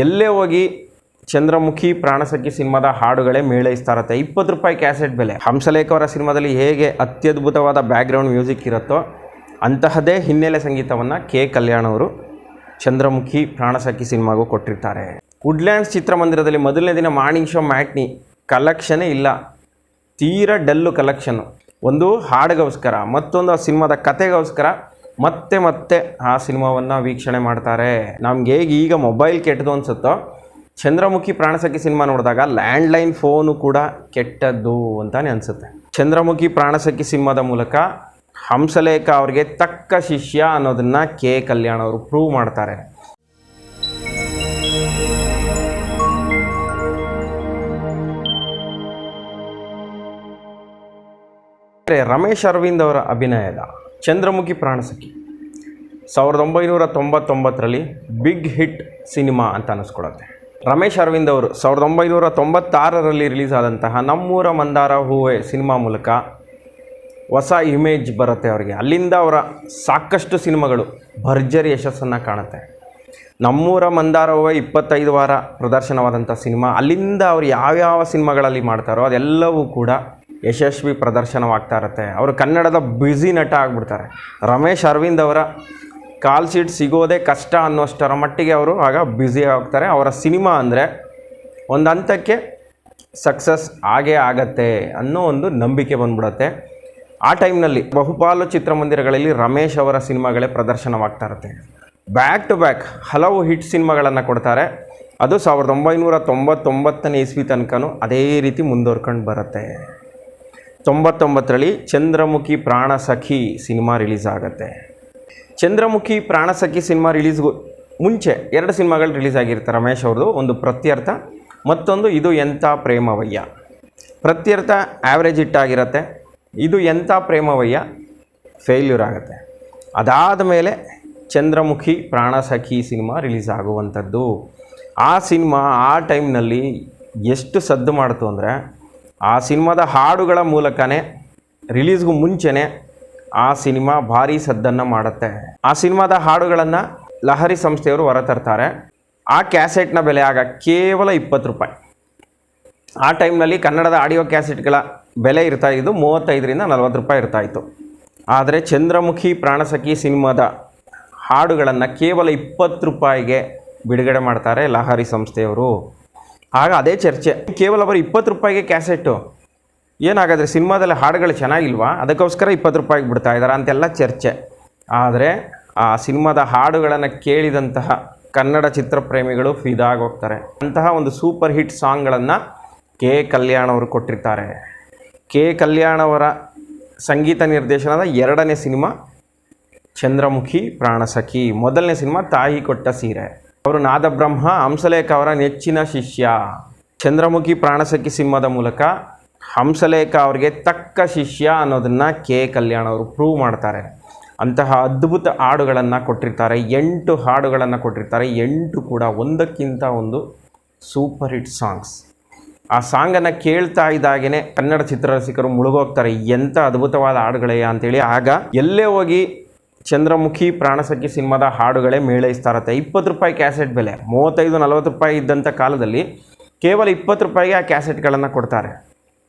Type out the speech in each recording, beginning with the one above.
ಎಲ್ಲೇ ಹೋಗಿ ಚಂದ್ರಮುಖಿ ಪ್ರಾಣಸಖಿ ಸಿನಿಮಾದ ಹಾಡುಗಳೇ ಮೇಳೈಸ್ತಾ ಇರುತ್ತೆ. 20 ರೂಪಾಯಿ ಕ್ಯಾಸೆಟ್ ಬೆಲೆ. ಹಂಸಲೇಖ ಅವರ ಸಿನಿಮಾದಲ್ಲಿ ಹೇಗೆ ಅತ್ಯದ್ಭುತವಾದ ಬ್ಯಾಕ್ಗ್ರೌಂಡ್ ಮ್ಯೂಸಿಕ್ ಇರುತ್ತೋ ಅಂತಹದೇ ಹಿನ್ನೆಲೆ ಸಂಗೀತವನ್ನು ಕೆ ಕಲ್ಯಾಣ್ ಅವರು ಚಂದ್ರಮುಖಿ ಪ್ರಾಣಸಖಿ ಸಿನಿಮಾಗೂ ಕೊಟ್ಟಿರ್ತಾರೆ. ವುಡ್ಲ್ಯಾಂಡ್ಸ್ ಚಿತ್ರಮಂದಿರದಲ್ಲಿ ಮೊದಲನೇ ದಿನ ಮಾರ್ನಿಂಗ್ ಶೋ ಮ್ಯಾಟ್ನಿ ಕಲೆಕ್ಷನೇ ಇಲ್ಲ, ತೀರಾ ಡಲ್ಲು ಕಲೆಕ್ಷನ್ನು. ಒಂದು ಹಾಡಿಗೋಸ್ಕರ, ಮತ್ತೊಂದು ಆ ಸಿನಿಮಾದ ಕತೆಗೋಸ್ಕರ ಮತ್ತೆ ಮತ್ತೆ ಆ ಸಿನಿಮಾವನ್ನು ವೀಕ್ಷಣೆ ಮಾಡ್ತಾರೆ. ನಮ್ಗೆ ಹೇಗೆ ಈಗ ಮೊಬೈಲ್ ಕೆಟ್ಟದು ಅನಿಸುತ್ತೋ, ಚಂದ್ರಮುಖಿ ಪ್ರಾಣಸಖಿ ಸಿನಿಮಾ ನೋಡಿದಾಗ ಲ್ಯಾಂಡ್ಲೈನ್ ಫೋನು ಕೂಡ ಕೆಟ್ಟದ್ದು ಅಂತಾನೆ ಅನಿಸುತ್ತೆ. ಚಂದ್ರಮುಖಿ ಪ್ರಾಣಸಖಿ ಸಿನಿಮಾದ ಮೂಲಕ ಹಂಸಲೇಖ ಅವ್ರಿಗೆ ತಕ್ಕ ಶಿಷ್ಯ ಅನ್ನೋದನ್ನು ಕೆ ಕಲ್ಯಾಣ್ ಅವರು ಪ್ರೂವ್ ಮಾಡ್ತಾರೆ. ರಮೇಶ್ ಅರವಿಂದ್ ಅವರ ಅಭಿನಯದ ಚಂದ್ರಮುಖಿ ಪ್ರಾಣಸಖಿ 1999ರಲ್ಲಿ ಬಿಗ್ ಹಿಟ್ ಸಿನಿಮಾ ಅಂತ ಅನ್ನಿಸ್ಕೊಳುತ್ತೆ. ರಮೇಶ್ ಅರವಿಂದ್ ಅವರು 1996ರಲ್ಲಿ ರಿಲೀಸ್ ಆದಂತಹ ನಮ್ಮೂರ ಮಂದಾರ ಹೂವೆ ಸಿನಿಮಾ ಮೂಲಕ ಹೊಸ ಇಮೇಜ್ ಬರುತ್ತೆ ಅವರಿಗೆ. ಅಲ್ಲಿಂದ ಅವರ ಸಾಕಷ್ಟು ಸಿನಿಮಾಗಳು ಭರ್ಜರಿ ಯಶಸ್ಸನ್ನು ಕಾಣುತ್ತೆ. ನಮ್ಮೂರ ಮಂದಾರ ಹೂವೆ 25 ವಾರ ಪ್ರದರ್ಶನವಾದಂಥ ಸಿನಿಮಾ. ಅಲ್ಲಿಂದ ಅವರು ಯಾವ್ಯಾವ ಸಿನಿಮಾಗಳಲ್ಲಿ ಮಾಡ್ತಾರೋ ಅದೆಲ್ಲವೂ ಕೂಡ ಯಶಸ್ವಿ ಪ್ರದರ್ಶನವಾಗ್ತಾ ಇರುತ್ತೆ. ಅವರು ಕನ್ನಡದ ಬ್ಯುಸಿ ನಟ ಆಗಿಬಿಡ್ತಾರೆ. ರಮೇಶ್ ಅರವಿಂದ್ ಅವರ ಕಾಲ್ ಶೀಟ್ ಸಿಗೋದೇ ಕಷ್ಟ ಅನ್ನೋಷ್ಟರ ಮಟ್ಟಿಗೆ ಅವರು ಆಗ ಬ್ಯುಸಿ ಆಗ್ತಾರೆ. ಅವರ ಸಿನಿಮಾ ಅಂದರೆ ಒಂದು ಹಂತಕ್ಕೆ ಸಕ್ಸಸ್ ಆಗೇ ಆಗತ್ತೆ ಅನ್ನೋ ಒಂದು ನಂಬಿಕೆ ಬಂದ್ಬಿಡುತ್ತೆ. ಆ ಟೈಮ್ನಲ್ಲಿ ಬಹುಪಾಲು ಚಿತ್ರಮಂದಿರಗಳಲ್ಲಿ ರಮೇಶ್ ಅವರ ಸಿನಿಮಾಗಳೇ ಪ್ರದರ್ಶನವಾಗ್ತಾ ಇರುತ್ತೆ. ಬ್ಯಾಕ್ ಟು ಬ್ಯಾಕ್ ಹಲವು ಹಿಟ್ ಸಿನಿಮಾಗಳನ್ನು ಕೊಡ್ತಾರೆ. ಅದು 1999ನೇ ಇಸ್ವಿ ತನಕನೂ ಅದೇ ರೀತಿ ಮುಂದುವರ್ಕೊಂಡು ಬರುತ್ತೆ. 99ರಲ್ಲಿ ಚಂದ್ರಮುಖಿ ಪ್ರಾಣಸಖಿ ಸಿನಿಮಾ ರಿಲೀಸ್ ಆಗುತ್ತೆ. ಚಂದ್ರಮುಖಿ ಪ್ರಾಣಸಖಿ ಸಿನಿಮಾ ರಿಲೀಸ್ಗೂ ಮುಂಚೆ 2 ಸಿನಿಮಾಗಳು ರಿಲೀಸ್ ಆಗಿರ್ತಾರೆ ರಮೇಶ್ ಅವ್ರದ್ದು. ಒಂದು ಪ್ರತ್ಯರ್ಥ, ಮತ್ತೊಂದು ಇದು ಎಂಥ ಪ್ರೇಮವಯ್ಯ. ಪ್ರತ್ಯರ್ಥ ಆ್ಯಾವ್ರೇಜ್ ಹಿಟ್ ಆಗಿರುತ್ತೆ, ಇದು ಎಂಥ ಪ್ರೇಮವಯ್ಯ ಫೇಲ್ಯೂರ್ ಆಗುತ್ತೆ. ಅದಾದ ಮೇಲೆ ಚಂದ್ರಮುಖಿ ಪ್ರಾಣಸಖಿ ಸಿನಿಮಾ ರಿಲೀಸ್ ಆಗುವಂಥದ್ದು. ಆ ಸಿನಿಮಾ ಆ ಟೈಮ್ನಲ್ಲಿ ಎಷ್ಟು ಸದ್ದು ಮಾಡ್ತು ಅಂದರೆ, ಆ ಸಿನಿಮಾದ ಹಾಡುಗಳ ಮೂಲಕನೇ ರಿಲೀಸ್ಗೂ ಮುಂಚೆನೇ ಆ ಸಿನಿಮಾ ಭಾರೀ ಸದ್ದನ್ನು ಮಾಡುತ್ತೆ. ಆ ಸಿನಿಮಾದ ಹಾಡುಗಳನ್ನು ಲಹರಿ ಸಂಸ್ಥೆಯವರು ಹೊರತರ್ತಾರೆ. ಆ ಕ್ಯಾಸೆಟ್ನ ಬೆಲೆ ಆಗ ಕೇವಲ 20 ರೂಪಾಯಿ. ಆ ಟೈಮ್ನಲ್ಲಿ ಕನ್ನಡದ ಆಡಿಯೋ ಕ್ಯಾಸೆಟ್ಗಳ ಬೆಲೆ ಇರ್ತಾಯಿದ್ದು 35ರಿಂದ 40 ರೂಪಾಯಿ ಇರ್ತಾಯಿತ್ತು. ಆದರೆ ಚಂದ್ರಮುಖಿ ಪ್ರಾಣಸಖಿ ಸಿನಿಮಾದ ಹಾಡುಗಳನ್ನು ಕೇವಲ 20 ರೂಪಾಯಿಗೆ ಬಿಡುಗಡೆ ಮಾಡ್ತಾರೆ ಲಹರಿ ಸಂಸ್ಥೆಯವರು. ಆಗ ಅದೇ ಚರ್ಚೆ, ಕೇವಲ ಬರೀ 20 ರೂಪಾಯಿಗೆ ಕ್ಯಾಸೆಟ್ಟು, ಏನಾಗಾದರೆ ಸಿನಿಮಾದಲ್ಲಿ ಹಾಡುಗಳು ಚೆನ್ನಾಗಿಲ್ವಾ, ಅದಕ್ಕೋಸ್ಕರ 20 ರೂಪಾಯಿಗೆ ಬಿಡ್ತಾ ಇದ್ದಾರೆ ಅಂತೆಲ್ಲ ಚರ್ಚೆ. ಆದರೆ ಆ ಸಿನಿಮಾದ ಹಾಡುಗಳನ್ನು ಕೇಳಿದಂತಹ ಕನ್ನಡ ಚಿತ್ರಪ್ರೇಮಿಗಳು ಫಿದಾಗೋಗ್ತಾರೆ. ಅಂತಹ ಒಂದು ಸೂಪರ್ ಹಿಟ್ ಸಾಂಗ್ಗಳನ್ನು ಕೆ ಕಲ್ಯಾಣ್ ಅವರು ಕೊಟ್ಟಿರ್ತಾರೆ. ಕೆ ಕಲ್ಯಾಣ್ ಅವರ ಸಂಗೀತ ನಿರ್ದೇಶನದ 2ನೇ ಸಿನಿಮಾ ಚಂದ್ರಮುಖಿ ಪ್ರಾಣಸಖಿ. ಮೊದಲನೇ ಸಿನಿಮಾ ತಾಯಿ ಕೊಟ್ಟ ಸೀರೆ. ಅವರು ನಾದಬ್ರಹ್ಮ ಹಂಸಲೇಖ ಅವರ ನೆಚ್ಚಿನ ಶಿಷ್ಯ. ಚಂದ್ರಮುಖಿ ಪ್ರಾಣಸಖಿ ಸಿನಿಮಾದ ಮೂಲಕ ಹಂಸಲೇಖ ಅವರಿಗೆ ತಕ್ಕ ಶಿಷ್ಯ ಅನ್ನೋದನ್ನು ಕೆ ಕಲ್ಯಾಣ್ ಅವರು ಪ್ರೂವ್ ಮಾಡ್ತಾರೆ. ಅಂತಹ ಅದ್ಭುತ ಹಾಡುಗಳನ್ನು ಕೊಟ್ಟಿರ್ತಾರೆ. 8 ಹಾಡುಗಳನ್ನು ಕೊಟ್ಟಿರ್ತಾರೆ. 8 ಕೂಡ ಒಂದಕ್ಕಿಂತ ಒಂದು ಸೂಪರ್ ಹಿಟ್ ಸಾಂಗ್ಸ್. ಆ ಸಾಂಗನ್ನು ಕೇಳ್ತಾ ಇದ್ದಾಗೇ ಕನ್ನಡ ಚಿತ್ರರಸಿಕರು ಮುಳುಗೋಗ್ತಾರೆ, ಎಂಥ ಅದ್ಭುತವಾದ ಹಾಡುಗಳೇ ಅಂತೇಳಿ. ಆಗ ಎಲ್ಲೇ ಹೋಗಿ ಚಂದ್ರಮುಖಿ ಪ್ರಾಣಸಖಿ ಸಿನಿಮಾದ ಹಾಡುಗಳೇ ಮೇಳೈಸ್ತಾ ಇರುತ್ತೆ. 20 ರೂಪಾಯಿ ಕ್ಯಾಸೆಟ್ ಬೆಲೆ. 35-40 ರೂಪಾಯಿ ಇದ್ದಂಥ ಕಾಲದಲ್ಲಿ ಕೇವಲ 20 ರೂಪಾಯಿಗೆ ಆ ಕ್ಯಾಸೆಟ್ಗಳನ್ನು ಕೊಡ್ತಾರೆ.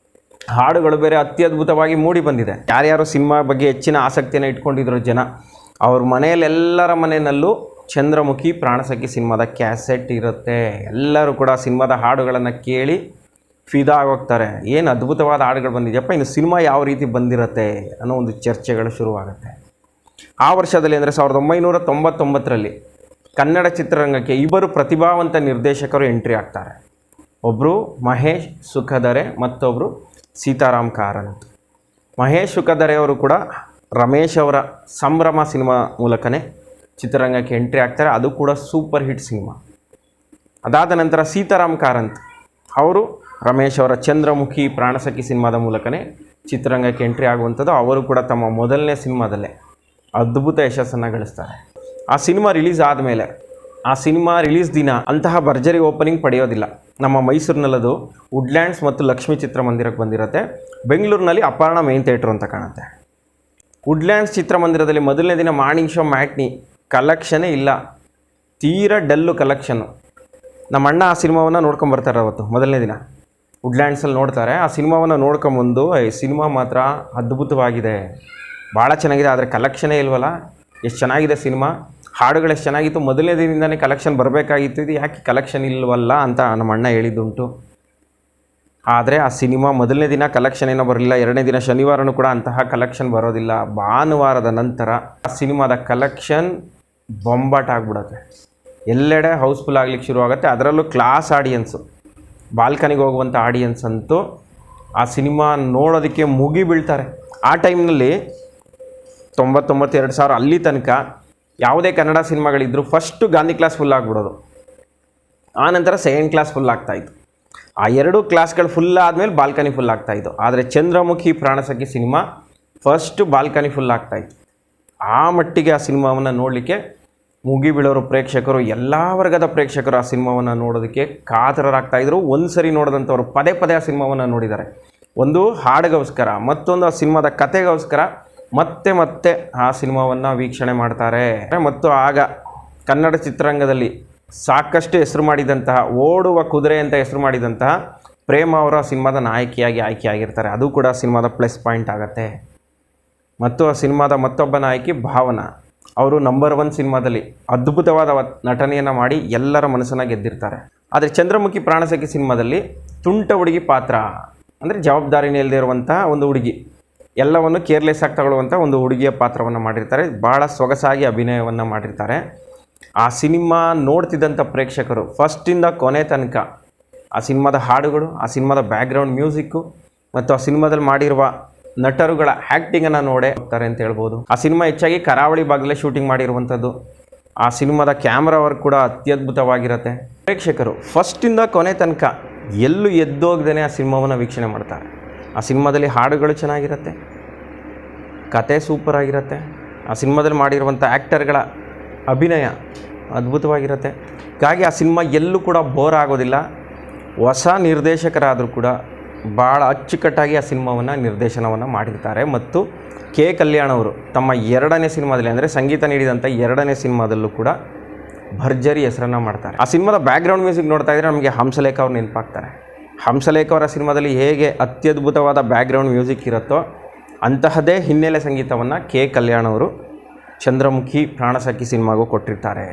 ಹಾಡುಗಳು ಬೇರೆ ಅತ್ಯದ್ಭುತವಾಗಿ ಮೂಡಿ ಬಂದಿದೆ. ಯಾರ್ಯಾರು ಸಿನಿಮಾ ಬಗ್ಗೆ ಹೆಚ್ಚಿನ ಆಸಕ್ತಿಯನ್ನು ಇಟ್ಕೊಂಡಿದ್ರು ಜನ, ಅವ್ರ ಮನೆಯಲ್ಲೆಲ್ಲರ ಮನೆಯಲ್ಲೂ ಚಂದ್ರಮುಖಿ ಪ್ರಾಣಸಖಿ ಸಿನಿಮಾದ ಕ್ಯಾಸೆಟ್ ಇರುತ್ತೆ. ಎಲ್ಲರೂ ಕೂಡ ಸಿನಿಮಾದ ಹಾಡುಗಳನ್ನು ಕೇಳಿ ಫಿದಾ ಆಗೋಗ್ತಾರೆ. ಏನು ಅದ್ಭುತವಾದ ಹಾಡುಗಳು ಬಂದಿದೆಯಪ್ಪ, ಇನ್ನು ಸಿನಿಮಾ ಯಾವ ರೀತಿ ಬಂದಿರುತ್ತೆ ಅನ್ನೋ ಒಂದು ಚರ್ಚೆಗಳು ಶುರುವಾಗುತ್ತೆ. ಆ ವರ್ಷದಲ್ಲಿ ಅಂದರೆ 1999ರಲ್ಲಿ ಕನ್ನಡ ಚಿತ್ರರಂಗಕ್ಕೆ 2 ಪ್ರತಿಭಾವಂತ ನಿರ್ದೇಶಕರು ಎಂಟ್ರಿ ಆಗ್ತಾರೆ. ಒಬ್ಬರು ಮಹೇಶ್ ಸುಖದರೆ, ಮತ್ತೊಬ್ಬರು ಸೀತಾರಾಮ್ ಕಾರಂತ್. ಮಹೇಶ್ ಸುಖದರೆ ಅವರು ಕೂಡ ರಮೇಶ್ ಅವರ ಸಂಭ್ರಮ ಸಿನಿಮಾ ಮೂಲಕನೇ ಚಿತ್ರರಂಗಕ್ಕೆ ಎಂಟ್ರಿ ಆಗ್ತಾರೆ. ಅದು ಕೂಡ ಸೂಪರ್ ಹಿಟ್ ಸಿನಿಮಾ. ಅದಾದ ನಂತರ ಸೀತಾರಾಮ್ ಕಾರಂತ್ ಅವರು ರಮೇಶ್ ಅವರ ಚಂದ್ರಮುಖಿ ಪ್ರಾಣಸಖಿ ಸಿನಿಮಾದ ಮೂಲಕನೇ ಚಿತ್ರರಂಗಕ್ಕೆ ಎಂಟ್ರಿ ಆಗುವಂಥದ್ದು. ಅವರು ಕೂಡ ತಮ್ಮ ಮೊದಲನೇ ಸಿನಿಮಾದಲ್ಲೇ ಅದ್ಭುತ ಯಶಸ್ಸನ್ನು ಗಳಿಸ್ತಾರೆ. ಆ ಸಿನಿಮಾ ರಿಲೀಸ್ ಆದಮೇಲೆ, ಆ ಸಿನಿಮಾ ರಿಲೀಸ್ ದಿನ ಅಂತಹ ಭರ್ಜರಿ ಓಪನಿಂಗ್ ಪಡೆಯೋದಿಲ್ಲ. ನಮ್ಮ ಮೈಸೂರಿನಲ್ಲದು ವುಡ್ಲ್ಯಾಂಡ್ಸ್ ಮತ್ತು ಲಕ್ಷ್ಮೀ ಚಿತ್ರಮಂದಿರಕ್ಕೆ ಬಂದಿರುತ್ತೆ. ಬೆಂಗಳೂರಿನಲ್ಲಿ ಅಪರ್ಣ ಮೇನ್ ಥಿಯೇಟ್ರ್ ಅಂತ ಕಾಣುತ್ತೆ. ವುಡ್ಲ್ಯಾಂಡ್ಸ್ ಚಿತ್ರಮಂದಿರದಲ್ಲಿ ಮೊದಲನೇ ದಿನ ಮಾರ್ನಿಂಗ್ ಶೋ ಮ್ಯಾಟ್ನಿ ಕಲೆಕ್ಷನೇ ಇಲ್ಲ, ತೀರಾ ಡಲ್ಲು ಕಲೆಕ್ಷನ್ನು. ನಮ್ಮ ಅಣ್ಣ ಆ ಸಿನಿಮಾವನ್ನು ನೋಡ್ಕೊಂಬರ್ತಾರೆ ಅವತ್ತು ಮೊದಲನೇ ದಿನ ವುಡ್ಲ್ಯಾಂಡ್ಸಲ್ಲಿ ನೋಡ್ತಾರೆ. ಆ ಸಿನಿಮಾವನ್ನು ನೋಡ್ಕೊಂಬಂದು ಈ ಸಿನಿಮಾ ಮಾತ್ರ ಅದ್ಭುತವಾಗಿದೆ, ಭಾಳ ಚೆನ್ನಾಗಿದೆ, ಆದರೆ ಕಲೆಕ್ಷನೇ ಇಲ್ವಲ್ಲ, ಎಷ್ಟು ಚೆನ್ನಾಗಿದೆ ಸಿನಿಮಾ, ಹಾಡುಗಳು ಎಷ್ಟು ಚೆನ್ನಾಗಿತ್ತು, ಮೊದಲನೇ ದಿನದಿಂದನೇ ಕಲೆಕ್ಷನ್ ಬರಬೇಕಾಗಿತ್ತು, ಇದು ಯಾಕೆ ಕಲೆಕ್ಷನ್ ಇಲ್ವಲ್ಲ ಅಂತ ನಮ್ಮ ಅಣ್ಣ ಹೇಳಿದ್ದುಂಟು. ಆದರೆ ಆ ಸಿನಿಮಾ ಮೊದಲನೇ ದಿನ ಕಲೆಕ್ಷನ್ ಏನೋ ಬರಲಿಲ್ಲ, ಎರಡನೇ ದಿನ ಶನಿವಾರನೂ ಕೂಡ ಅಂತಹ ಕಲೆಕ್ಷನ್ ಬರೋದಿಲ್ಲ. ಭಾನುವಾರದ ನಂತರ ಆ ಸಿನಿಮಾದ ಕಲೆಕ್ಷನ್ ಬೊಂಬಾಟ ಆಗಿಬಿಡುತ್ತೆ, ಎಲ್ಲೆಡೆ ಹೌಸ್ಫುಲ್ ಆಗ್ಲಿಕ್ಕೆ ಶುರುವಾಗುತ್ತೆ. ಅದರಲ್ಲೂ ಕ್ಲಾಸ್ ಆಡಿಯನ್ಸು, ಬಾಲ್ಕನಿಗೆ ಹೋಗುವಂಥ ಆಡಿಯನ್ಸ್ ಅಂತೂ ಆ ಸಿನಿಮಾ ನೋಡೋದಕ್ಕೆ ಮುಗಿ ಬೀಳ್ತಾರೆ. ಆ ಟೈಮ್ನಲ್ಲಿ 99,000 ಅಲ್ಲಿ ತನಕ ಯಾವುದೇ ಕನ್ನಡ ಸಿನಿಮಾಗಳಿದ್ದರೂ ಫಸ್ಟು ಗಾಂಧಿ ಕ್ಲಾಸ್ ಫುಲ್ ಆಗಿಬಿಡೋದು, ಆನಂತರ ಸೆಕೆಂಡ್ ಕ್ಲಾಸ್ ಫುಲ್ ಆಗ್ತಾಯಿತ್ತು. ಆ ಎರಡೂ ಕ್ಲಾಸ್ಗಳು ಫುಲ್ ಆದಮೇಲೆ ಬಾಲ್ಕನಿ ಫುಲ್ ಆಗ್ತಾಯಿತ್ತು. ಆದರೆ ಚಂದ್ರಮುಖಿ Pranasakhi cinema first balcony full ಆಗ್ತಾಯಿತ್ತು. ಆ ಮಟ್ಟಿಗೆ ಆ ಸಿನಿಮಾವನ್ನು ನೋಡಲಿಕ್ಕೆ ಮುಗಿ ಬೀಳೋರು ಪ್ರೇಕ್ಷಕರು, ಎಲ್ಲ ವರ್ಗದ ಪ್ರೇಕ್ಷಕರು ಆ ಸಿನಿಮಾವನ್ನು ನೋಡೋದಕ್ಕೆ ಕಾತರರಾಗ್ತಾಯಿದ್ರು. ಒಂದು ಸರಿ ನೋಡಿದಂಥವ್ರು ಪದೇ ಪದೇ ಆ ಸಿನಿಮಾವನ್ನು ನೋಡಿದ್ದಾರೆ. ಒಂದು ಹಾಡಿಗೋಸ್ಕರ, ಮತ್ತೊಂದು ಆ ಸಿನಿಮಾದ ಕತೆಗೋಸ್ಕರ ಮತ್ತೆ ಮತ್ತೆ ಆ ಸಿನಿಮಾವನ್ನು ವೀಕ್ಷಣೆ ಮಾಡ್ತಾರೆ. ಮತ್ತು ಆಗ ಕನ್ನಡ ಚಿತ್ರರಂಗದಲ್ಲಿ ಸಾಕಷ್ಟು ಹೆಸರು ಮಾಡಿದಂತಹ, ಓಡುವ ಕುದುರೆ ಅಂತ ಹೆಸರು ಮಾಡಿದಂತಹ ಪ್ರೇಮ ಅವರ ಸಿನಿಮಾದ ನಾಯಕಿಯಾಗಿ ಆಯ್ಕೆಯಾಗಿರ್ತಾರೆ. ಅದು ಕೂಡ ಸಿನಿಮಾದ ಪ್ಲಸ್ ಪಾಯಿಂಟ್ ಆಗುತ್ತೆ. ಮತ್ತು ಆ ಸಿನಿಮಾದ ಮತ್ತೊಬ್ಬ ನಾಯಕಿ ಭಾವನಾ, ಅವರು ನಂಬರ್ 1 ಸಿನಿಮಾದಲ್ಲಿ ಅದ್ಭುತವಾದ ನಟನೆಯನ್ನು ಮಾಡಿ ಎಲ್ಲರ ಮನಸ್ಸನ್ನು ಗೆದ್ದಿರ್ತಾರೆ. ಆದರೆ ಚಂದ್ರಮುಖಿ ಪ್ರಾಣಸಖಿ ಸಿನಿಮಾದಲ್ಲಿ ತುಂಟ ಹುಡುಗಿ ಪಾತ್ರ, ಅಂದರೆ ಜವಾಬ್ದಾರಿನೇ ಇಲ್ಲದೆ ಇರುವಂಥ ಒಂದು ಹುಡುಗಿ, ಎಲ್ಲವನ್ನು ಕೇರ್ಲೆಸ್ ಆಗಿ ತಗೊಳ್ಳುವಂಥ ಒಂದು ಹುಡುಗಿಯ ಪಾತ್ರವನ್ನು ಮಾಡಿರ್ತಾರೆ. ಭಾಳ ಸೊಗಸಾಗಿ ಅಭಿನಯವನ್ನು ಮಾಡಿರ್ತಾರೆ. ಆ ಸಿನಿಮಾ ನೋಡ್ತಿದ್ದಂಥ ಪ್ರೇಕ್ಷಕರು ಫಸ್ಟಿಂದ ಕೊನೆ ತನಕ ಆ ಸಿನಿಮಾದ ಹಾಡುಗಳು, ಆ ಸಿನಿಮಾದ ಬ್ಯಾಕ್ಗ್ರೌಂಡ್ ಮ್ಯೂಸಿಕ್ಕು ಮತ್ತು ಆ ಸಿನಿಮಾದಲ್ಲಿ ಮಾಡಿರುವ ನಟರುಗಳ ಆ್ಯಕ್ಟಿಂಗನ್ನು ನೋಡೇ ಹೋಗ್ತಾರೆ ಅಂತ ಹೇಳ್ಬೋದು. ಆ ಸಿನಿಮಾ ಹೆಚ್ಚಾಗಿ ಕರಾವಳಿ ಭಾಗದಲ್ಲೇ ಶೂಟಿಂಗ್ ಮಾಡಿರುವಂಥದ್ದು. ಆ ಸಿನಿಮಾದ ಕ್ಯಾಮ್ರಾ ವರ್ಕ್ ಕೂಡ ಅತ್ಯದ್ಭುತವಾಗಿರುತ್ತೆ. ಪ್ರೇಕ್ಷಕರು ಫಸ್ಟಿಂದ ಕೊನೆ ತನಕ ಎಲ್ಲೂ ಎದ್ದೋಗ್ದೇ ಆ ಸಿನಿಮಾವನ್ನು ವೀಕ್ಷಣೆ ಮಾಡ್ತಾರೆ. ಆ ಸಿನಿಮಾದಲ್ಲಿ ಹಾಡುಗಳು ಚೆನ್ನಾಗಿರುತ್ತೆ, ಕತೆ ಸೂಪರಾಗಿರುತ್ತೆ, ಆ ಸಿನಿಮಾದಲ್ಲಿ ಮಾಡಿರುವಂಥ ಆ್ಯಕ್ಟರ್ಗಳ ಅಭಿನಯ ಅದ್ಭುತವಾಗಿರುತ್ತೆ. ಹೀಗಾಗಿ ಆ ಸಿನಿಮಾ ಎಲ್ಲೂ ಕೂಡ ಬೋರ್ ಆಗೋದಿಲ್ಲ. ಹೊಸ ನಿರ್ದೇಶಕರಾದರೂ ಕೂಡ ಭಾಳ ಅಚ್ಚುಕಟ್ಟಾಗಿ ಆ ಸಿನಿಮಾವನ್ನು ನಿರ್ದೇಶನವನ್ನು ಮಾಡಿರ್ತಾರೆ. ಮತ್ತು ಕೆ ಕಲ್ಯಾಣ್ ಅವರು ತಮ್ಮ 2ನೇ ಸಿನಿಮಾದಲ್ಲಿ, ಅಂದರೆ ಸಂಗೀತ ನೀಡಿದಂಥ 2ನೇ ಸಿನಿಮಾದಲ್ಲೂ ಕೂಡ ಭರ್ಜರಿ ಹೆಸರನ್ನು ಮಾಡ್ತಾರೆ. ಆ ಸಿನಿಮಾದ ಬ್ಯಾಕ್ಗ್ರೌಂಡ್ ಮ್ಯೂಸಿಕ್ ನೋಡ್ತಾ ಇದ್ದರೆ ನಮಗೆ ಹಂಸಲೇಖ ಅವ್ರು ನೆನಪಾಗ್ತಾರೆ. ಹಂಸಲೇಖ ಅವರ ಸಿನಿಮಾದಲ್ಲಿ ಹೇಗೆ ಅತ್ಯದ್ಭುತವಾದ ಬ್ಯಾಕ್ಗ್ರೌಂಡ್ ಮ್ಯೂಸಿಕ್ ಇರುತ್ತೋ ಅಂತಹದೇ ಹಿನ್ನೆಲೆ ಸಂಗೀತವನ್ನು ಕೆ ಕಲ್ಯಾಣ್ ಅವರು ಚಂದ್ರಮುಖಿ ಪ್ರಾಣಸಖಿ ಸಿನಿಮಾಗೂ ಕೊಟ್ಟಿರ್ತಾರೆ.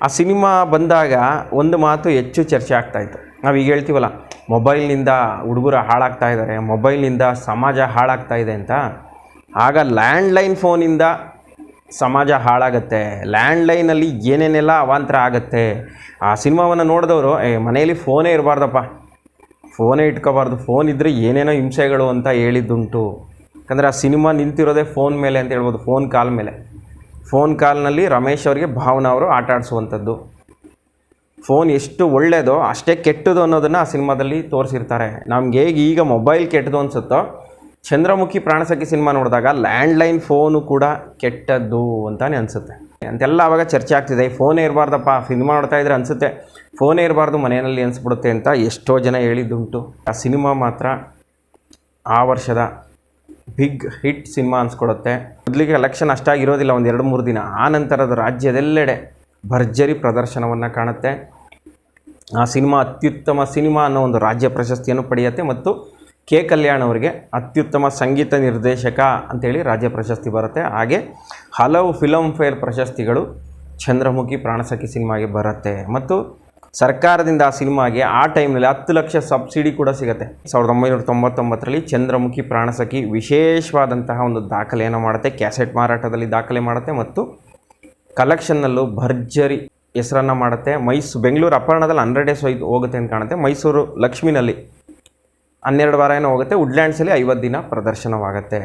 ಆ ಸಿನಿಮಾ ಬಂದಾಗ ಒಂದು ಮಾತು ಹೆಚ್ಚು ಚರ್ಚೆ ಆಗ್ತಾಯಿತ್ತು. ನಾವು ಈಗ ಹೇಳ್ತೀವಲ್ಲ, ಮೊಬೈಲ್ನಿಂದ ಹುಡುಗರು ಹಾಳಾಗ್ತಾ ಇದ್ದಾರೆ, ಮೊಬೈಲ್ನಿಂದ ಸಮಾಜ ಹಾಳಾಗ್ತಾ ಇದೆ ಅಂತ. ಆಗ ಲ್ಯಾಂಡ್ಲೈನ್ ಫೋನಿಂದ ಸಮಾಜ ಹಾಳಾಗತ್ತೆ, ಲ್ಯಾಂಡ್ಲೈನಲ್ಲಿ ಏನೇನೆಲ್ಲ ಅವಾಂತರ ಆಗುತ್ತೆ. ಆ ಸಿನಿಮಾವನ್ನು ನೋಡಿದವರು ಮನೆಯಲ್ಲಿ ಫೋನೇ ಇರಬಾರ್ದಪ್ಪ, ಫೋನೇ ಇಟ್ಕೋಬಾರ್ದು, ಫೋನ್ ಇದ್ದರೆ ಏನೇನೋ ಹಿಂಸೆಗಳು ಅಂತ ಹೇಳಿದ್ದುಂಟು. ಯಾಕಂದರೆ ಆ ಸಿನಿಮಾ ನಿಂತಿರೋದೇ ಫೋನ್ ಮೇಲೆ ಅಂತ ಹೇಳ್ಬೋದು, ಫೋನ್ ಕಾಲ್ ಮೇಲೆ. ಫೋನ್ ಕಾಲ್ನಲ್ಲಿ ರಮೇಶ್ ಅವರಿಗೆ ಭಾವನಾ ಅವರು ಆಟ ಆಡಿಸುವಂಥದ್ದು. ಫೋನ್ ಎಷ್ಟು ಒಳ್ಳೆಯದೋ ಅಷ್ಟೇ ಕೆಟ್ಟದು ಅನ್ನೋದನ್ನು ಆ ಸಿನಿಮಾದಲ್ಲಿ ತೋರಿಸಿರ್ತಾರೆ. ನಮ್ಗೆ ಹೇಗೆ ಈಗ ಮೊಬೈಲ್ ಕೆಟ್ಟದು ಅನಿಸುತ್ತೋ, ಚಂದ್ರಮುಖಿ ಪ್ರಾಣಸಖಿ ಸಿನಿಮಾ ನೋಡಿದಾಗ ಲ್ಯಾಂಡ್ಲೈನ್ ಫೋನು ಕೂಡ ಕೆಟ್ಟದ್ದು ಅಂತಲೇ ಅನಿಸುತ್ತೆ. ಅಂತೆಲ್ಲ ಆವಾಗ ಚರ್ಚೆ ಆಗ್ತಿದೆ, ಫೋನೇ ಇರಬಾರ್ದಪ್ಪ, ಸಿನಿಮಾ ನೋಡ್ತಾ ಇದ್ರೆ ಅನಿಸುತ್ತೆ ಫೋನೇ ಇರಬಾರ್ದು ಮನೆಯಲ್ಲಿ ಅನಿಸ್ಬಿಡುತ್ತೆ ಅಂತ ಎಷ್ಟೋ ಜನ ಹೇಳಿದ್ದುಂಟು. ಆ ಸಿನಿಮಾ ಮಾತ್ರ ಆ ವರ್ಷದ ಬಿಗ್ ಹಿಟ್ ಸಿನಿಮಾ ಅನಿಸ್ಕೊಡುತ್ತೆ. ಮೊದಲಿಗೆ ಕಲೆಕ್ಷನ್ ಅಷ್ಟಾಗಿರೋದಿಲ್ಲ, ಒಂದು 2-3 ದಿನ. ಆ ನಂತರದ ರಾಜ್ಯದೆಲ್ಲೆಡೆ ಭರ್ಜರಿ ಪ್ರದರ್ಶನವನ್ನು ಕಾಣುತ್ತೆ. ಆ ಸಿನಿಮಾ ಅತ್ಯುತ್ತಮ ಸಿನಿಮಾ ಅನ್ನೋ ಒಂದು ರಾಜ್ಯ ಪ್ರಶಸ್ತಿಯನ್ನು ಪಡೆಯುತ್ತೆ. ಮತ್ತು ಕೆ ಕಲ್ಯಾಣ್ ಅವರಿಗೆ ಅತ್ಯುತ್ತಮ ಸಂಗೀತ ನಿರ್ದೇಶಕ ಅಂಥೇಳಿ ರಾಜ್ಯ ಪ್ರಶಸ್ತಿ ಬರುತ್ತೆ. ಹಾಗೆ ಹಲವು ಫಿಲಮ್ ಫೇರ್ ಪ್ರಶಸ್ತಿಗಳು ಚಂದ್ರಮುಖಿ ಪ್ರಾಣಸಖಿ ಸಿನಿಮಾಗೆ ಬರುತ್ತೆ. ಮತ್ತು ಸರ್ಕಾರದಿಂದ ಆ ಸಿನಿಮಾಗೆ ಆ ಟೈಮ್ನಲ್ಲಿ 10 ಲಕ್ಷ ಸಬ್ಸಿಡಿ ಕೂಡ ಸಿಗುತ್ತೆ. 1999ರಲ್ಲಿ ಚಂದ್ರಮುಖಿ ಪ್ರಾಣಸಖಿ ವಿಶೇಷವಾದಂತಹ ಒಂದು ದಾಖಲೆಯನ್ನು ಮಾಡುತ್ತೆ. ಕ್ಯಾಸೆಟ್ ಮಾರಾಟದಲ್ಲಿ ದಾಖಲೆ ಮಾಡುತ್ತೆ ಮತ್ತು ಕಲೆಕ್ಷನ್ನಲ್ಲೂ ಭರ್ಜರಿ ಹೆಸರನ್ನು ಮಾಡುತ್ತೆ. ಬೆಂಗಳೂರು ಅಪರ್ಣದಲ್ಲಿ 100 ಡೇಸ್ ಹೋಗುತ್ತೆ ಅಂತ ಕಾಣುತ್ತೆ. ಮೈಸೂರು ಲಕ್ಷ್ಮಿನಲ್ಲಿ 12 ವಾರ ಏನೋ ಹೋಗುತ್ತೆ. ವುಡ್ಲ್ಯಾಂಡ್ಸಲ್ಲಿ 50 ದಿನ ಪ್ರದರ್ಶನವಾಗುತ್ತೆ.